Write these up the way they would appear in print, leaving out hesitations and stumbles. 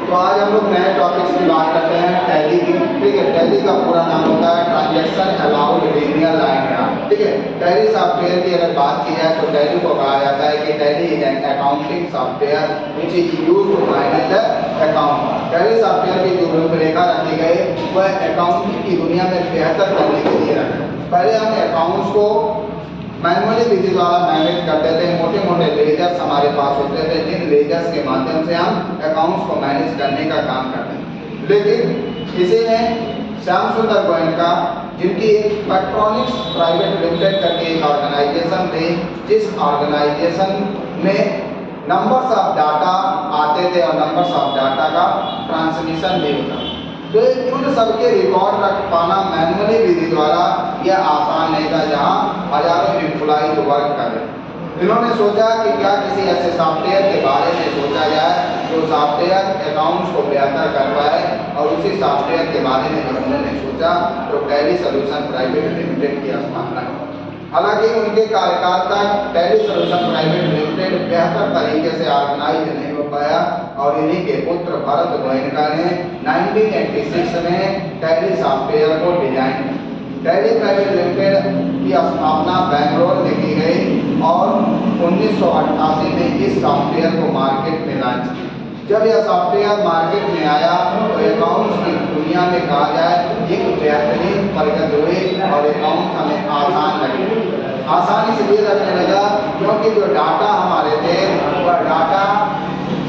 तो आज हम लोग नए टॉपिक्स की बात करते हैं टैली की। ठीक है, टैली का पूरा नाम होता है transaction allowed linear line graph. ठीक है, टैली सॉफ्टवेयर की अगर बात की जाए तो टैली को कहा जाता है कि Tally is an accounting software which is used to manage the account. Tally software की जो रूपरेखा रखी गई वह अकाउंटिंग की दुनिया में बेहतर करने के लिए रखी। पहले हम अकाउंट्स को मैनुअली विधि द्वारा मैनेज करते थे। मोटे मोटे लेजर्स हमारे पास होते थे जिन लेजर्स के माध्यम से हम अकाउंट्स को मैनेज करने का काम करते हैं। लेकिन इसी में श्याम सुंदर गोयनका, जिनकी इलेक्ट्रॉनिक्स प्राइवेट लिमिटेड करके एक ऑर्गेनाइजेशन थी, जिस ऑर्गेनाइजेशन में नंबर्स ऑफ डाटा आते थे और नंबर्स ऑफ डाटा का ट्रांसमिशन भी होता। तो उन सबके रिकॉर्ड रख पाना मैनुअली विधि द्वारा यह आसान नहीं था, जहाँ हजारों एम्प्लॉइज वर्क कर रहे। इन्होंने सोचा कि क्या किसी ऐसे सॉफ्टवेयर के बारे में सोचा जाए जो सॉफ्टवेयर अकाउंट्स को बेहतर कर पाए, और उसी सॉफ्टवेयर के बारे में जब उन्होंने सोचा तो टैली सॉल्यूशन प्राइवेट लिमिटेड की स्थापना की। हालांकि उनके कार्यकाल तक टैली सॉल्यूशन प्राइवेट लिमिटेड बेहतर तरीके से ऑर्गेनाइज नहीं हो पाया, और इन्हीं के पुत्र भरत गोयनका ने 1986 में टैली सॉफ्टवेयर को डिजाइन किया। टैली प्राइवेट लिमिटेड की स्थापना बेंगलोर में की गई और 1988 में इस सॉफ्टवेयर को मार्केट में लॉन्च किया। जब यह सॉफ्टवेयर मार्केट में आया तो अकाउंट्स की दुनिया में कहा जाए एक बेहतरीन प्रगति हुई और अकाउंट हमें आसान लगे। आसान इसलिए लगने लगा क्योंकि जो डाटा हमारे थे वह डाटा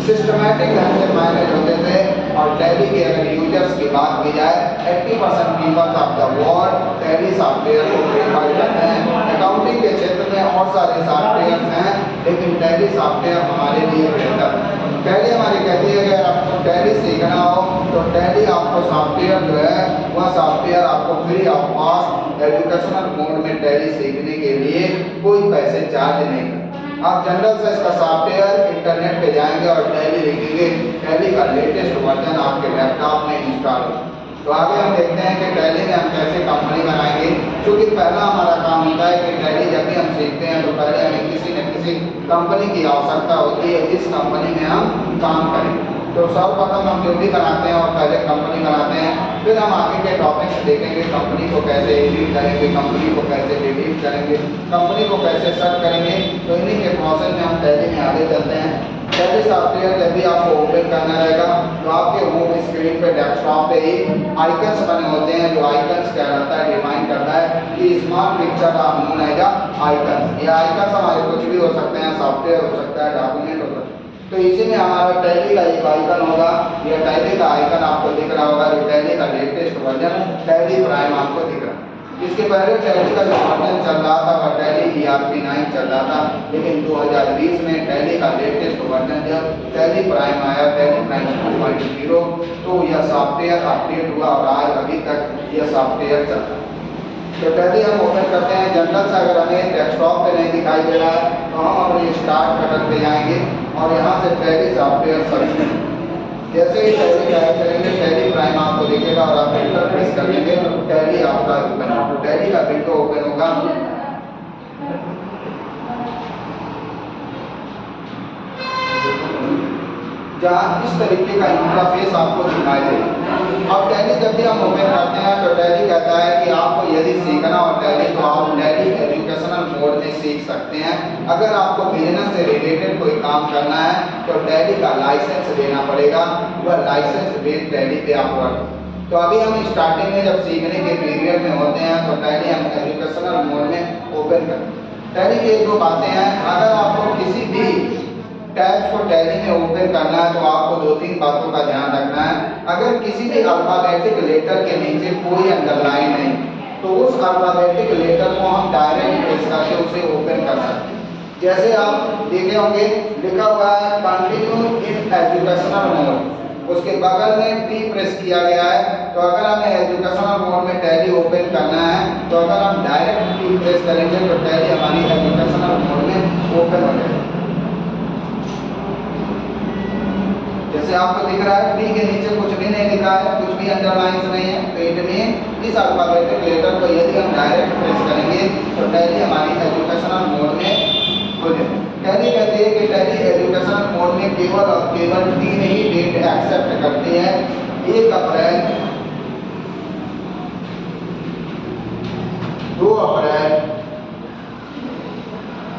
सिस्टमैटिक ढंग से मैनेज होते थे। और टैली के अगर यूजर्स की बात की जाए 80% peoples of the world Tally software को प्रेफर करते हैं। अकाउंटिंग के क्षेत्र में और सारे सॉफ्टवेयर हैं, लेकिन टैली सॉफ्टवेयर हमारे लिए बेहतर है। टैली हमारी कहती है कि अगर आपको टैली सीखना हो तो टैली आपको सॉफ्टवेयर जो है वह सॉफ्टवेयर आपको free of cost educational mode में टैली सीखने के लिए कोई पैसे चार्ज नहीं करते। आप जनरल से इसका सॉफ्टवेयर इंटरनेट पे जाएंगे और टैली लिखेंगे, टैली का लेटेस्ट वर्जन आपके लैपटॉप में इंस्टॉल हो। तो आगे हम देखते हैं कि टैली में हम कैसे कंपनी बनाएंगे। क्योंकि पहला हमारा काम होता है कि टैली जब भी हम सीखते हैं तो पहले हमें किसी न किसी कंपनी की आवश्यकता होती है जिस कंपनी में हम काम करें। तो सर्वप्रथम हम जो भी बनाते हैं और पहले कंपनी बनाते हैं, फिर हम आगे के टॉपिक्स देखेंगे। कंपनी को कैसे एडिट करेंगे, कंपनी को कैसे डिलीट करेंगे, कंपनी को कैसे सेट करेंगे। तो इन्हीं के प्रोसेस में हम टैली में आगे चलते हैं। टैली सॉफ्टवेयर जब भी आपको ओपन करना रहेगा तो आपके होम स्क्रीन पे डेस्कटॉप पे ही आइकन्स बने होते हैं। जो आइकन्स क्या रहता है, डिफाइन करता है कि small picture of known as icons. ये आइकन्स हमारे कुछ भी हो सकते हैं, सॉफ्टवेयर हो सकता है, डॉक्यूमेंट हो सकता है। तो इसी में हमारा टैली का एक आइकन होगा। यह टैली का आइकन आपको दिख रहा होगा, जो टैली का लेटेस्ट वर्जन टैली प्राइम आपको दिख रहा है। इसके पहले टैली का जो वर्जन चल रहा था वह टैली ERP 9 चल रहा था, लेकिन 2020 में टैली का लेटेस्ट वर्जन जब टैली प्राइम आया, टैली प्राइम 2.0, तो यह सॉफ्टवेयर अपडेट हुआ और आज अभी तक यह सॉफ्टवेयर चल रहा है। तो टैली हम ओपन करते हैं। जनरल से अगर हमें डेस्कटॉप पे नहीं दिखाई दे रहा है तो हम अपने स्टार्ट बटन पे जाएंगे और यहाँ से टैली सॉफ्टवेयर सर्च करेंगे। जैसे ही टैली टाइप करेंगे टैली प्राइम आपको दिखेगा और आप एंटर प्रेस कर देंगे तो टैली आपका ओपन होगा। तो टैली का विंडो ओपन होगा। जहाँ इस तरीके का इंटरफेस आपको दिखाई देगा। अब टैली जब भी हम ओपन करते हैं तो टैली कहता है कि आपको यदि सीखना हो टैली तो आप टैली एजुकेशनल मोड में सीख सकते हैं। अगर आपको बिजनेस से रिलेटेड कोई काम करना है तो टैली का लाइसेंस देना पड़ेगा, वह लाइसेंस बेस्ड टैली पे आप वर्क। तो अभी हम स्टार्टिंग में जब सीखने के पीरियड में होते हैं तो टैली हम एजुकेशनल मोड में ओपन करते हैं। टैली की एक दो बातें हैं, अगर आपको किसी भी टैब्स को टैली में ओपन करना है तो आपको 2-3 बातों का ध्यान रखना है। अगर किसी भी अल्फाबेटिक लेटर के नीचे कोई अंडरलाइन नहीं तो उस अल्फाबेटिक लेटर को हम डायरेक्ट प्रेस करके उसे ओपन कर सकते हैं। जैसे आप देखे होंगे लिखा हुआ है कंटिन्यू इन एजुकेशनल मोड, उसके बगल में T प्रेस किया गया है। तो अगर हमें एजुकेशनल मोड में टैली ओपन करना है तो अगर हम डायरेक्ट T प्रेस करेंगे तो टैली हमारी एजुकेशनल मोड में ओपन हो जाएगी। जैसे आपको दिख रहा है T के नीचे कुछ भी नहीं लिखा है, कुछ भी अंडरलाइंस नहीं है, तो इट मीन इस अल्फाबेटिक लेटर को यदि हम डायरेक्ट प्रेस करेंगे तो टैली हमारी एजुकेशनल मोड में हो जाएगी। टैली कहती है कि टैली एजुकेशनल मोड में केवल और केवल 3 ही डेट एक्सेप्ट एक्सेप्ट करती है 1 अप्रैल, 2 अप्रैल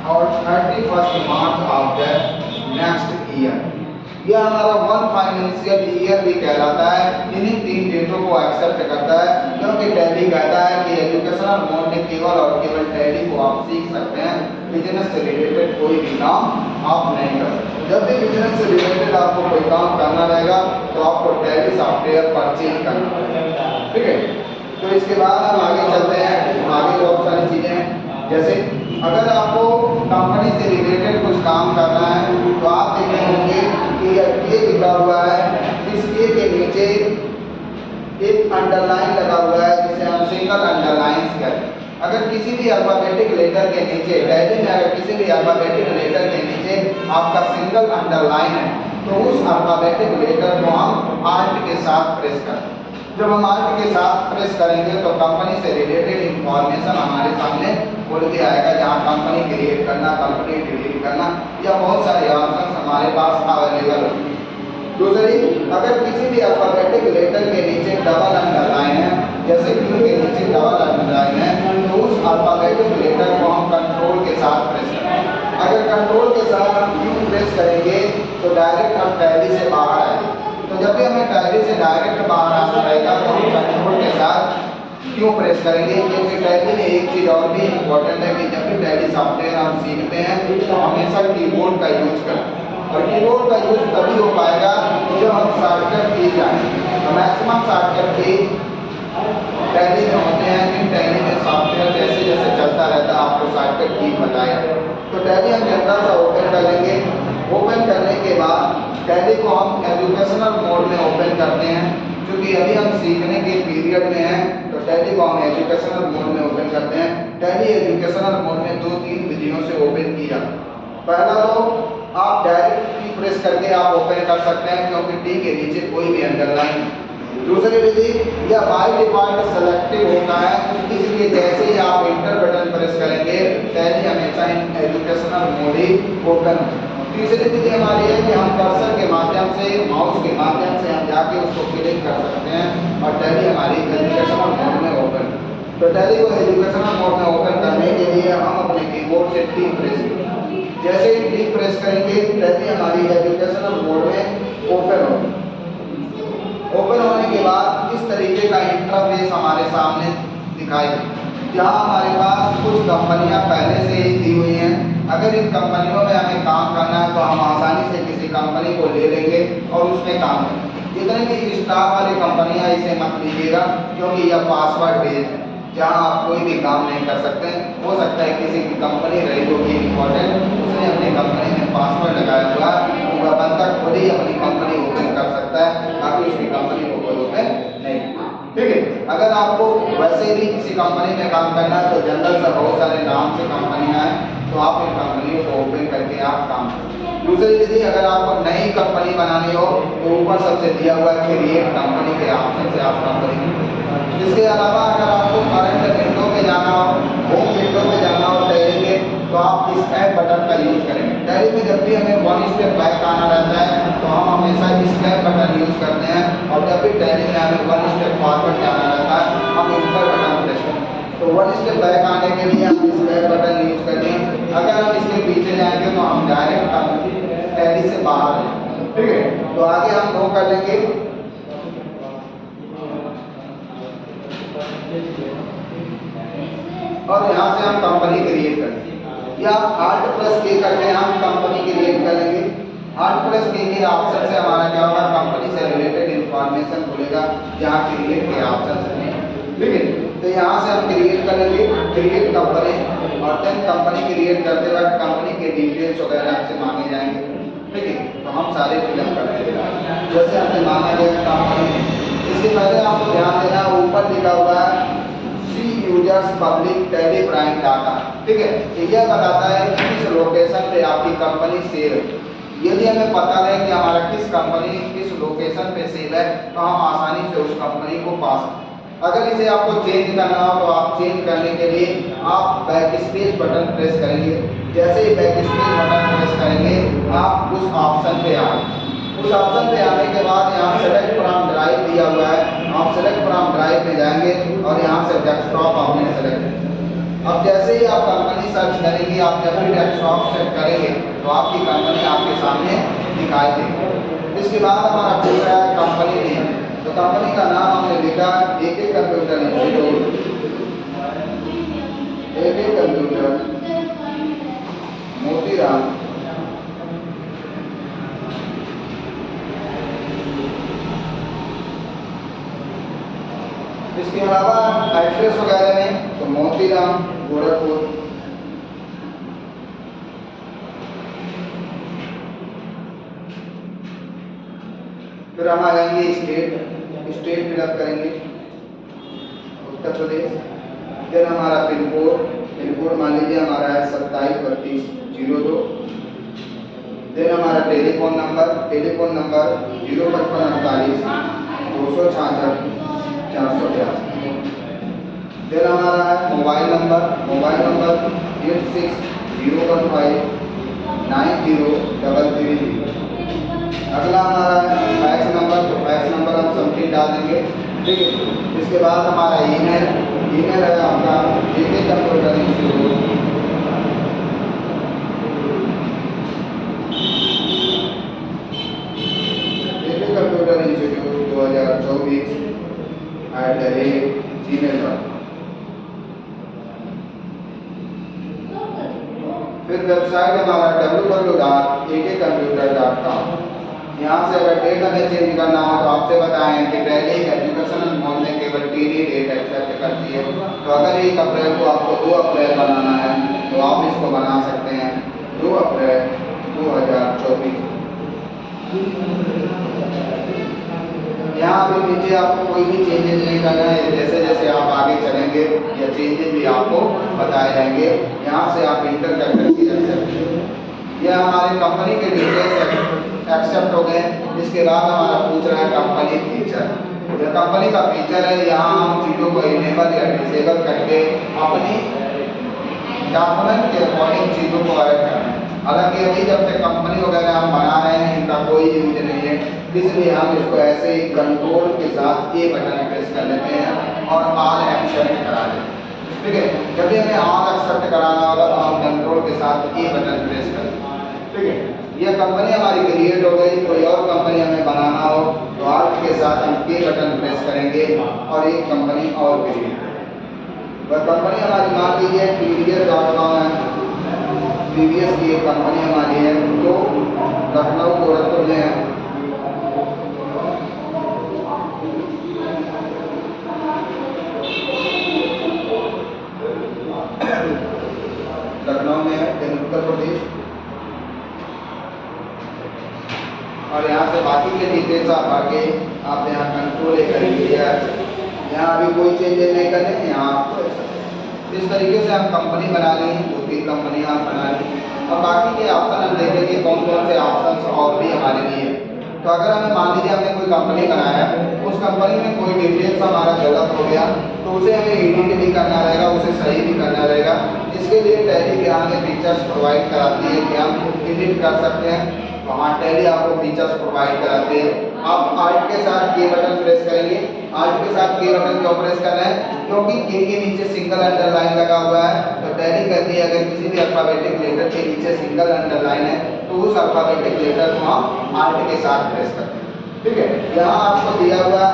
और 31 मार्च ऑफ द नेक्स्ट ईयर। यह हमारा 1 फाइनेंशियल ईयर भी कहलाता है। इन्हीं 3 डेटों को एक्सेप्ट करता है, क्योंकि टैली कहता है कि एजुकेशनल मोड में केवल और केवल टैली को आप सीख सकते हैं, बिजनेस से रिलेटेड कोई भी काम आप नहीं कर सकते। जब भी बिजनेस से रिलेटेड आपको कोई काम करना रहेगा तो आपको टैली सॉफ्टवेयर परचेज करना पड़ेगा, ठीक है। तो इसके बाद हम आगे चलते हैं। आगे बहुत सारी चीजें हैं, जैसे अगर आपको कंपनी से रिलेटेड कुछ काम करना है तो आप देखे होंगे कि ये लिखा हुआ है, इस ए के नीचे एक अंडरलाइन लगा हुआ है जिसे हम सिंगल अंडरलाइन करें। अगर किसी भी अल्फाबेटिक लेटर के नीचे, टैली में अगर किसी भी अल्फाबेटिक लेटर के नीचे आपका सिंगल अंडरलाइन है तो उस अल्फाबेटिक लेटर को हम आल्ट के साथ प्रेस करते हैं। जब हम आल्ट के साथ प्रेस करेंगे तो कंपनी से रिलेटेड इंफॉर्मेशन हमारे सामने खुल के आएगा, जहाँ कंपनी क्रिएट करना, कंपनी डिलीट करना या बहुत सारे ऑप्शन हमारे पास अवेलेबल होंगे। दूसरी, अगर किसी भी अल्फाबेटिक लेटर के नीचे डबल अंडरलाइन है, जैसे क्यू के नीचे डबल अंडरलाइन है, तो उस अल्फाबेटिक लेटर को हम कंट्रोल के साथ प्रेस करेंगे। अगर कंट्रोल के साथ हम क्यू प्रेस करेंगे तो डायरेक्ट हम टैली से बाहर आएंगे। तो जब भी हमें टैली से डायरेक्ट बाहर आना रहेगा तो हम कंट्रोल के साथ क्यों प्रेस करेंगे, क्योंकि टैली में एक चीज़ और भी इम्पोर्टेंट है कि जब भी टैली सॉफ्टवेयर हम सीखते हैं तो हमेशा कीबोर्ड का यूज करें, और कीबोर्ड का यूज तभी हो पाएगा जब हम शॉर्टकट की जाएंगे। तो मैक्सिमम शॉर्टकट की टैली में होते हैं, इन टैली में सॉफ्टवेयर जैसे जैसे चलता रहता है आपको शॉर्टकट की बताया। तो टैली हम जनरल सा ओपन कर लेंगे। ओपन करने के बाद टैली को हम एजुकेशनल मोड में ओपन करते हैं, क्योंकि अभी हम सीखने के पीरियड में हैं तो टैली को हम एजुकेशनल मोड में ओपन करते हैं। टैली एजुकेशनल मोड में 2-3 विधियों से ओपन किया। पहला तो आप डायरेक्ट टी प्रेस करके आप ओपन कर सकते हैं, क्योंकि टी के नीचे कोई भी अंडरलाइन। दूसरी विधि, यह बाय डिफॉल्ट सेलेक्टिव होता है, इसलिए जैसे ही आप इंटर बटन प्रेस करेंगे टैली हमेशा एजुकेशनल मोड ही ओपन होगा। तीसरी विधि हमारी है कि हम कर्सर के माध्यम से, माउस के माध्यम से हम जाके उसको क्लिक कर सकते हैं और टैली हमारी एजुकेशनल मोड में ओपन। तो टैली को एजुकेशनल मोड में ओपन करने के लिए हम अपने कीबोर्ड से टी प्रेस करेंगे। जैसे ही टी प्रेस करेंगे टैली हमारी एजुकेशनल मोड में ओपन होगी। ओपन होने के बाद इस तरीके का इंटरफेस हमारे सामने दिखाई देगा, जहाँ हमारे पास कुछ कंपनियां पहले से ही दी हुई हैं। अगर इन कंपनियों में हमें काम करना है तो हम आसानी से किसी कंपनी को ले लेंगे और उसमें काम करेंगे। जितने भी स्टाफ वाली कंपनियां इसे मत लीजिएगा, क्योंकि यह पासवर्ड बेस्ड है, जहाँ आप कोई भी काम नहीं कर सकते। हो सकता है किसी की कंपनी रही होगी इम्पोर्टेंट, उसने अपनी कंपनी में पासवर्ड लगाया हुआ, वह बंदा खुद ही अपनी कंपनी ओपन कर सकता है, ताकि उसकी कंपनी को कोई ओपन नहीं। ठीक है, अगर आपको वैसे भी किसी कंपनी में काम करना है तो जनरल से बहुत सारे नाम से कंपनियां हैं, तो आप इन कंपनियों को ओपन करके आप काम करें। दूसरी विधि, अगर आपको नई कंपनी बनानी हो तो ऊपर सबसे दिया हुआ है क्रिएट कंपनी के ऑप्शन से आप कंपनी। इसके अलावा अगर आपको करंट विंडो पे जाना हो, होम विंडो पे जाना हो टैली के, तो आप इस स्कैप बटन का यूज करेंगे। टैली में जब भी हमें 1 स्टेप बैक आना रहता है तो हम हमेशा स्कैप बटन यूज करते हैं, और जब भी टैली में हमें 1 स्टेप फॉरवर्ड जाना रहता है हम इंटर बटन प्रेस करते हैं। तो 1 स्टेप बैक आने के लिए हम स्कैप बटन यूज करते हैं। अगर हम इसके पीछे जाएंगे तो हम डायरेक्ट टैली से बाहर हैं। ठीक है, तो आगे हम वो कर लेंगे। और यहाँ से हम कंपनी क्रिएट करेंगे, या आल्ट प्लस के करके हम कंपनी क्रिएट करेंगे। आल्ट प्लस के ऑप्शन से हमारा क्या होगा, कंपनी से रिलेटेड इंफॉर्मेशन खुलेगा, जहाँ क्रिएट के ऑप्शन है। ठीक है, तो यहाँ से हम क्रिएट करेंगे, क्रिएट कंपनी, और देन कंपनी क्रिएट करते वक्त कंपनी के डिटेल्स वगैरह आपसे मांगे जाएंगे। ठीक है, तो हम सारे फिलअप करते हैं जैसे हमसे मांगा गया कंपनी। इसके पहले आपको ध्यान देना, ऊपर लिखा हुआ है C users public Tally Prime data. ठीक है, यह बताता है कि किस लोकेशन पे आपकी कंपनी सेल है। यदि हमें पता रहे कि हमारा किस कंपनी किस लोकेशन पे सेल है तो हम आसानी से उस कंपनी को पा सकते हैं। अगर इसे आपको चेंज करना हो तो आप चेंज करने के लिए आप बैक स्पेस बटन प्रेस करेंगे। जैसे ही बैक स्पेस बटन प्रेस करेंगे आप उस ऑप्शन पे आएंगे। उस ऑप्शन पे आने के बाद यहाँ सेलेक्ट फ्रॉम ड्राइव दिया हुआ है, आप सेलेक्ट फ्रॉम ड्राइव में जाएंगे और यहाँ से डेस्कटॉप आपने सेलेक्ट। अब जैसे ही आप कंपनी सर्च करेंगे, आप जब भी डेस्कटॉप सेट करेंगे तो आपकी कंपनी आपके सामने दिखाई देगी। इसके बाद हमारा पूछ रहा है कंपनी नेम, तो कंपनी का नाम हमने लिखा AK computer institute, AK computer Motiram. इसके अलावा एड्रेस वगैरह में तो मोतीराम गोरखपुर। फिर हम आ जाएंगे स्टेट फिलअप करेंगे उत्तर प्रदेश। फिर हमारा पिन कोड मान लीजिए हमारा है 273202। फिर हमारा टेलीफोन नंबर 05548 266 482। फिर हमारा है मोबाइल नंबर 8601590330। अगला हमारा है फैक्स नंबर, तो फैक्स नंबर हम सबमिट डाल देंगे, ठीक है। इसके बाद हमारा ईमेल है आपका AK computer institute, AK computer institute 2024@gmail.com। फिर वेबसाइट हमारा www.akcomputer.com। यहाँ से अगर डेट हमें चेंज करना हो तो आपसे बताएं कि टैली एजुकेशनल मोड में केवल TD डेट एक्सेप्ट करती है। तो अगर 1 अप्रैल को आपको 2 अप्रैल बनाना है तो आप इसको बना सकते हैं 2 अप्रैल 2024। यहाँ अभी नीचे आपको कोई भी चेंजेस नहीं करना है, जैसे जैसे आप आगे चलेंगे या चेंजेस भी आपको बताए जाएंगे। यहाँ से आप इंटर कर करके रख सकते हैं। यह हमारे कंपनी के डिटेल्स एक्सेप्ट हो गए। इसके बाद हमारा पूछ रहा है कंपनी फीचर। यह कंपनी का फीचर है, यहाँ हम चीज़ों को इनेबल या डिसेबल करके अपनी डॉक्यूमेंट के अकॉर्डिंग चीज़ों को अलग करना है। हालांकि अभी जब से कंपनी वगैरह हम बना रहे हैं इनका कोई यूज नहीं है, इसलिए हम इसको ऐसे ही कंट्रोल के साथ A बटन प्रेस कर लेते हैं और ऑल एक्सेप्ट करा लेते हैं, ठीक है। जब भी हमें ऑल एक्सेप्ट कराना होगा तो हम कंट्रोल के साथ A बटन प्रेस करें, ठीक है। यह कंपनी हमारी क्रिएट हो गई। कोई और कंपनी हमें बनाना हो तो ऑल्ट के साथ हम K बटन प्रेस करेंगे और एक कंपनी और क्रिएट। वह कंपनी हमारी मान लीजिए TDS.com है, TDS की एक कंपनी हमारी है जो लखनऊ गोरखपुर में है। लखनऊ में है, उत्तर प्रदेश। और यहाँ से बाकी के डिटेल्स आप आगे आप यहाँ कंट्रोल करेंगे। यहाँ अभी कोई चेंजेस नहीं करने हैं। यहाँ इस तरीके से हम कंपनी बना ली, 2-3 कंपनी आप बना ली। अब बाकी के ऑप्शन हम देखेंगे कौन कौन से ऑप्शन और भी हमारे लिए। तो अगर हमें मान लीजिए हमने कोई कंपनी बनाया, उस कंपनी में कोई डिटेल्स हमारा गलत हो गया तो उसे हमें एडिट भी करना रहेगा, उसे सही भी करना रहेगा। इसके लिए टैली के हमें फीचर्स प्रोवाइड कराती है कि हम एडिट कर सकते हैं। तो हाँ, टैली आपको फीचर्स प्रोवाइड कराते हैं। आप आर्ट के साथ K बटन प्रेस करेंगे, आर्ट के साथ K बटन क्यों प्रेस कर रहे हैं, क्योंकि K के नीचे सिंगल अंडरलाइन लगा हुआ है। तो टैली कहती है अगर किसी भी अल्फाबेटिक लेटर के नीचे सिंगल अंडरलाइन है तो उस अल्फाबेटिक लेटर को हम आर्ट के साथ प्रेस करते हैं, ठीक है। यहाँ आपको दिया हुआ है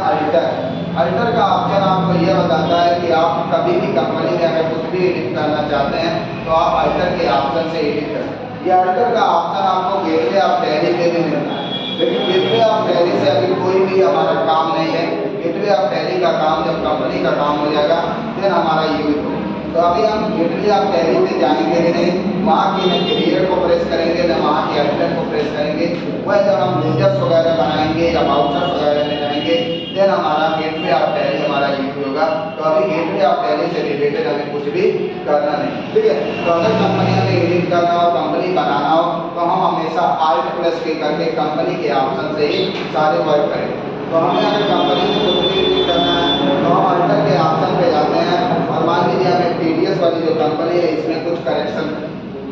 अल्टर का ऑप्शन आपको यह बताता है कि आप कभी भी कंपनी में अगर कुछ भी एडिट करना चाहते हैं तो आप अल्टर के ऑप्शन से एडिट करें। यह अल्टर का ऑप्शन आपको गेटवे ऑफ टैली पे भी मिलता है, लेकिन गेटवे ऑफ टैली से अभी कोई भी हमारा काम नहीं है। गेटवे ऑफ टैली का काम जब कंपनी का काम हो जाएगा फिर हमारा यूज होगा। तो अभी हम गेटवे ऑफ टैली पे जाने के लिए वहाँ की न क्रिएट को प्रेस करेंगे न वहाँ के अल्टर को प्रेस करेंगे। वह जब हम यूजर्स वगैरह बनाएंगे या वाउचर्स वगैरह में जाएंगे फिर हमारा गेटवे ऑफ टैली हमारा यूज होगा। तो अभी गेटवे ऑफ टैली से रिलेटेड हमें कुछ भी करना नहीं, ठीक है। तो अगर कंपनी हमें एडिट करना हो, कंपनी बनाना हो तो हम हमेशा Alt+K करके कंपनी के ऑप्शन से ही सारे वर्क करेंगे। तो हमें अगर कंपनी में कुछ भी एडिट करना है तो हम अल्टर के ऑप्शन पे जाते हैं और मान लीजिए हमें TDS वाली जो कंपनी है इसमें कुछ करेक्शन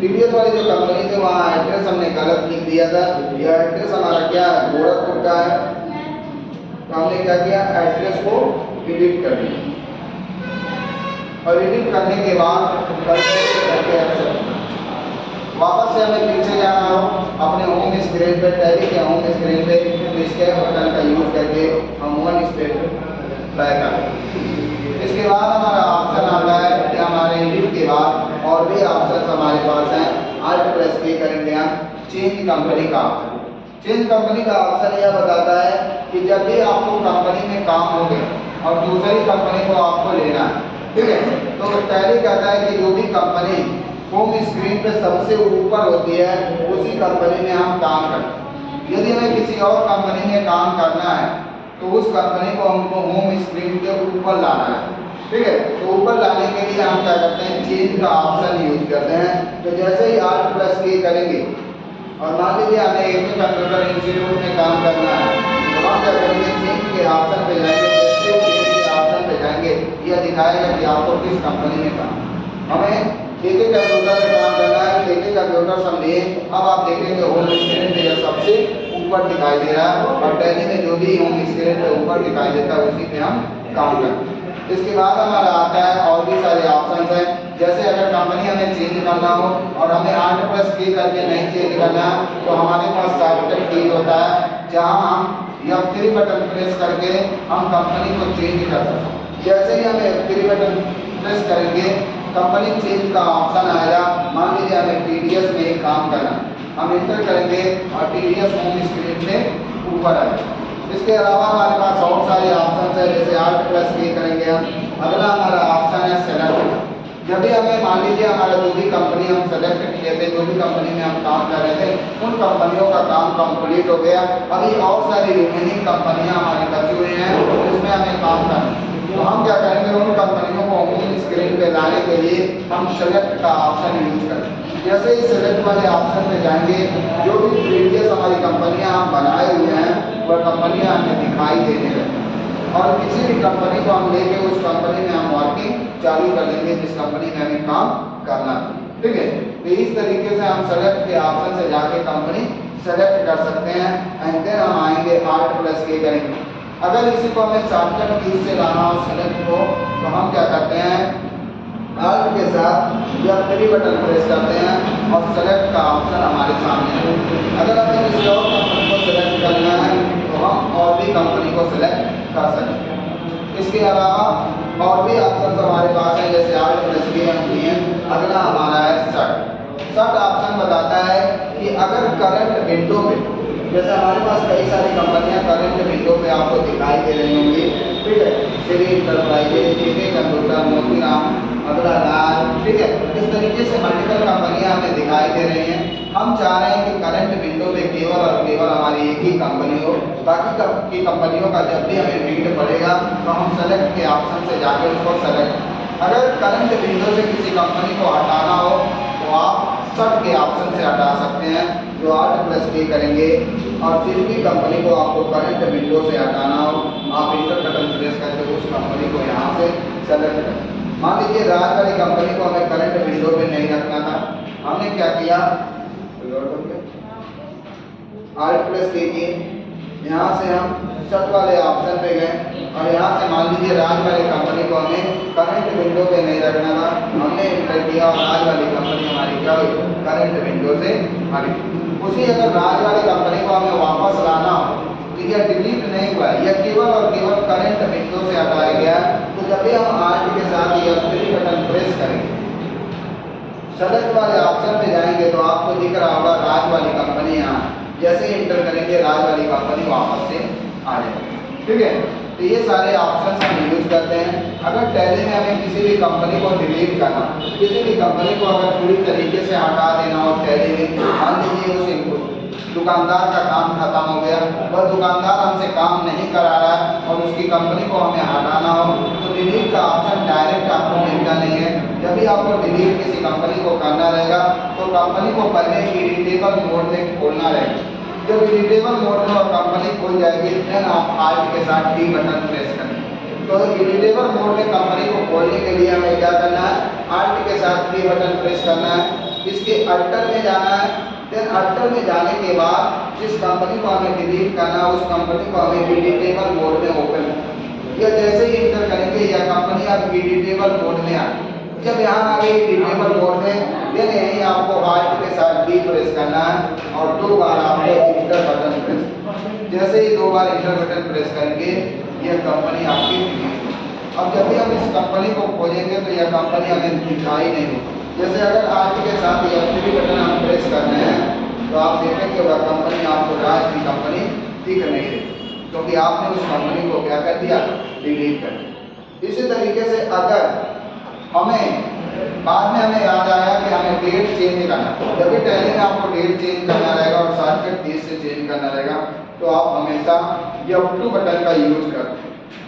टीडीएस वाली जो कंपनी थी वहाँ एड्रेस हमने गलत लिख दिया था। यह एड्रेस हमारा क्या है, गोरखपुर का है। तो हमने क्या किया, एड्रेस को एडिट कर दिया और एडिट करने के बाद वापस से हमें पीछे जाना हो अपने होम स्क्रीन पे, टैली के होम स्क्रीन पे एस्केप बटन का यूज करके हम वन स्टेप बैक आए। इसके बाद हमारा ऑप्शन आता है कि हमारे एडिट के बाद और भी ऑप्शन हमारे पास हैं। Alt+K करेंगे हम चेंज कंपनी का ऑप्शन। चेंज कंपनी का ऑप्शन यह बताता है कि जब भी आपको कंपनी में काम हो गया और दूसरी कंपनी को आपको लेना है, ठीक है, तो टैली कहता है कि जो भी कंपनी होम स्क्रीन पे सबसे ऊपर होती है उसी कंपनी में हम काम करते हैं। यदि हमें किसी और कंपनी में काम करना है तो उस कंपनी को हमको होम स्क्रीन के ऊपर लाना है, ठीक है। तो ऊपर लाने के लिए हम क्या करते हैं, चेंज का ऑप्शन यूज करते हैं। तो जैसे ही Alt+K करेंगे और मान लीजिए हमें एक कंप्यूटर इंस्टीट्यूट में काम करना है तो हम क्या करेंगे, चेंज के ऑप्शन पे जाएंगे। जैसे चेंज के ऑप्शन पे जाएंगे यह दिखाएगा कि आपको किस कंपनी में काम, हमें एक कंप्यूटर में काम करना है। एक कंप्यूटर समझिए, अब आप देखेंगे होम स्क्रीन पे यह सबसे ऊपर दिखाई दे रहा है और टैली में जो भी होम स्क्रीन पे ऊपर दिखाई देता है उसी पे हम काम करते हैं। इसके बाद हमारा आता है और भी सारे ऑप्शन हैं। जैसे अगर कंपनी हमें चेंज करना हो और हमें Alt+K करके नहीं चेंज करना है तो हमारे पास शॉर्टकट की होता है जहां हम F3 बटन प्रेस करके हम कंपनी को चेंज कर सकते हैं। जैसे ही हम F3 बटन प्रेस करेंगे कंपनी चेंज का ऑप्शन आएगा। मान लीजिए हमें TDS में ही काम करना, हम इंटर करेंगे और TDS होम स्क्रीन से ऊपर आएगा। इसके अलावा हमारे पास और सारे ऑप्शन है। जैसे Alt+K करेंगे हम, अगला हमारा ऑप्शन है सेलेक्ट। जब भी हमें मान लीजिए हमारा जो भी कंपनी हम सेलेक्ट किए थे, जो भी कंपनी में हम काम कर रहे थे उन कंपनियों का काम कंप्लीट हो गया, अभी और सारी रिमेनिंग कंपनियां हमारी बची हुई हैं जिसमें हमें काम करना है। तो हम क्या करेंगे, उन कंपनियों को होम स्क्रीन पे लाने के लिए हम सेलेक्ट का ऑप्शन यूज करेंगे। जैसे ही सेलेक्ट वाले ऑप्शन पे जाएंगे जो भी प्रीवियस हमारी कंपनियां हम बनाए हुए हैं वह कंपनियां हमें दिखाई देने लगेंगी और किसी भी कंपनी को हम लेके उस कंपनी में हम वर्किंग चालू कर देंगे जिस कंपनी में हमें काम करना है, ठीक है। तो इस तरीके से हम सेलेक्ट के ऑप्शन से जाके कंपनी सेलेक्ट कर सकते हैं एंड देन हम आएंगे Alt+K करेंगे। अगर इसी को हमें शॉर्टकट कीज से लाना हो सेलेक्ट को तो हम क्या करते हैं, Alt के साथ F3 बटन प्रेस करते हैं और सेलेक्ट का ऑप्शन हमारे सामने है। अगर हमें किसी और कंपनी को सेलेक्ट करना है तो हम और भी कंपनी को सेलेक्ट कर सकते हैं। इसके अलावा और भी ऑप्शन हमारे पास है। जैसे Alt+K हम किए, अगला हमारा है सर्ट। सर्ट ऑप्शन बताता है कि अगर करंट विंडो में, जैसे हमारे पास कई सारी कंपनियां करंट विंडो पे आपको दिखाई दे रही होंगी, ठीक है, Shri enterprises, JK computer, Motiram, अगला लाल, ठीक है, इस तरीके से मल्टीपल कंपनियां हमें दिखाई दे रही हैं। हम चाह रहे हैं कि करंट विंडो में केवल और केवल हमारी एक ही कंपनी हो, बाकी की कंपनियों का जब भी हमें नीड पड़ेगा तो हम सेलेक्ट के ऑप्शन से जाकर उसको सेलेक्ट। अगर करंट विंडो से किसी कंपनी को हटाना हो तो आप सर्ट के ऑप्शन से हटा सकते हैं, जो Alt+K करेंगे और फिर भी कंपनी को आपको करंट विंडो से हटाना हो आप इंटर बटन प्रेस करके उस कंपनी को यहाँ से सेलेक्ट करें। मान लीजिए राज वाली कंपनी को हमें करंट विंडो पे नहीं रखना था, हमने क्या किया, Alt+K किए, यहाँ से हम सर्ट वाले ऑप्शन पे गए और यहाँ से मान लीजिए राज वाली कंपनी को हमें करंट विंडो पे नहीं रखना था, हमने इंटर किया और राज वाली कंपनी हमारी क्या हुई, करंट विंडो से हटी। उसी अगर राज वाली कंपनी को हमें वापस लाना हो तो यह डिलीट नहीं हुआ, यह केवल और केवल करंट विंडो से हटाया गया। तो जब भी हम Alt के साथ F3 बटन प्रेस करेंगे, सेलेक्ट वाले ऑप्शन पे जाएंगे तो आपको दिख रहा होगा राज वाली कंपनी, यहाँ जैसे ही इंटर करेंगे राज वाली कंपनी वापस से आ जाएगी, ठीक है। तो ये सारे ऑप्शन हम यूज करते हैं। अगर टैली में हमें किसी भी कंपनी को डिलीट करना, किसी भी कंपनी को अगर पूरी तरीके से हटा देना हो टैली में, मान लीजिए उस दुकानदार का काम खत्म हो गया, वह दुकानदार हमसे काम नहीं करा रहा है और उसकी कंपनी को हमें हटाना हो तो डिलीट का ऑप्शन डायरेक्ट आपको मिलता नहीं है। जब भी आपको डिलीट किसी कंपनी को करना रहेगा तो कंपनी को पहले इडिटेबल मोड में खोलना रहेगा। जब इडिटेबल मोड में और कंपनी खोल जाएगी देन आप Alt के साथ D बटन प्रेस करें। तो इडिटेबल मोड में कंपनी को खोलने के लिए हमें क्या करना है, Alt के साथ D बटन प्रेस करना है। इसके अल्टर में जाना है। देन अल्टर में जाने के बाद जिस कंपनी को हमें डिलीट करना है उस कंपनी को हमें एडिटेबल मोड में ओपन, या जैसे ही इंटर करेंगे यह कंपनी अब एडिटेबल मोड में आ, जब यहाँ आ गई एडिटेबल मोड में, देन यहीं आपको हार्ट के साथ की प्रेस करना है और 2 बार आपको इंटर बटन प्रेस, जैसे ही 2 बार इंटर बटन प्रेस करेंगे यह कंपनी आपकी। अब जब भी हम इस कंपनी को खोजेंगे तो यह कंपनी हमें दिखाई नहीं देगी। जैसे अगर हार्ट के साथ F3 बटन हम प्रेस कर रहे हैं तो आप देखेंगे वह कंपनी आपको राज की कंपनी दिख नहीं रही, क्योंकि आपने उस कंपनी को क्या कर दिया, डिलीट कर दिया। इसी तरीके से अगर हमें बाद में हमें याद आया कि हमें डेट चेंज करना, जब भी टैली में आपको डेट चेंज करना रहेगा और शॉर्टकट कीज से चेंज करना रहेगा तो आप हमेशा F2 बटन का यूज करें।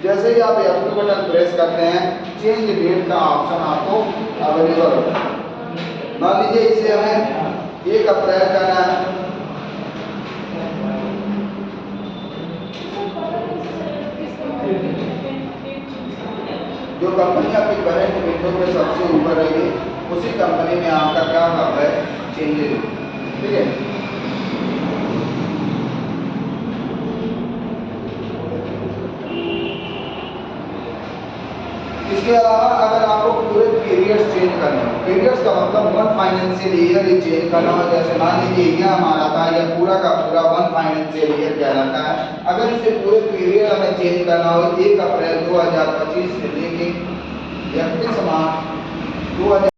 जैसे ही आप F2 बटन प्रेस करते हैं चेंज डेट का ऑप्शन आपको अवेलेबल होगा। मान लीजिए इसे हमें 1 अप्रैल करना है, जो कंपनी आपकी करंट विंडो पे सबसे ऊपर रहेगी उसी कंपनी में आपका क्या होगा है, चेंजेस, ठीक है। इसके अलावा अगर आपको पूरे पीरियड्स चेंज करने हो, पीरियड्स का मतलब 1 फाइनेंशियल ईयर ही चेंज करना हो, जैसे मान लीजिए ये हमारा था, ये पूरा का पूरा 1 फाइनेंशियल ईयर कहलाता है। अगर इसे पूरे पीरियड हमें चेंज करना हो 1 अप्रैल 2025 से लेके 31 मार्च 2000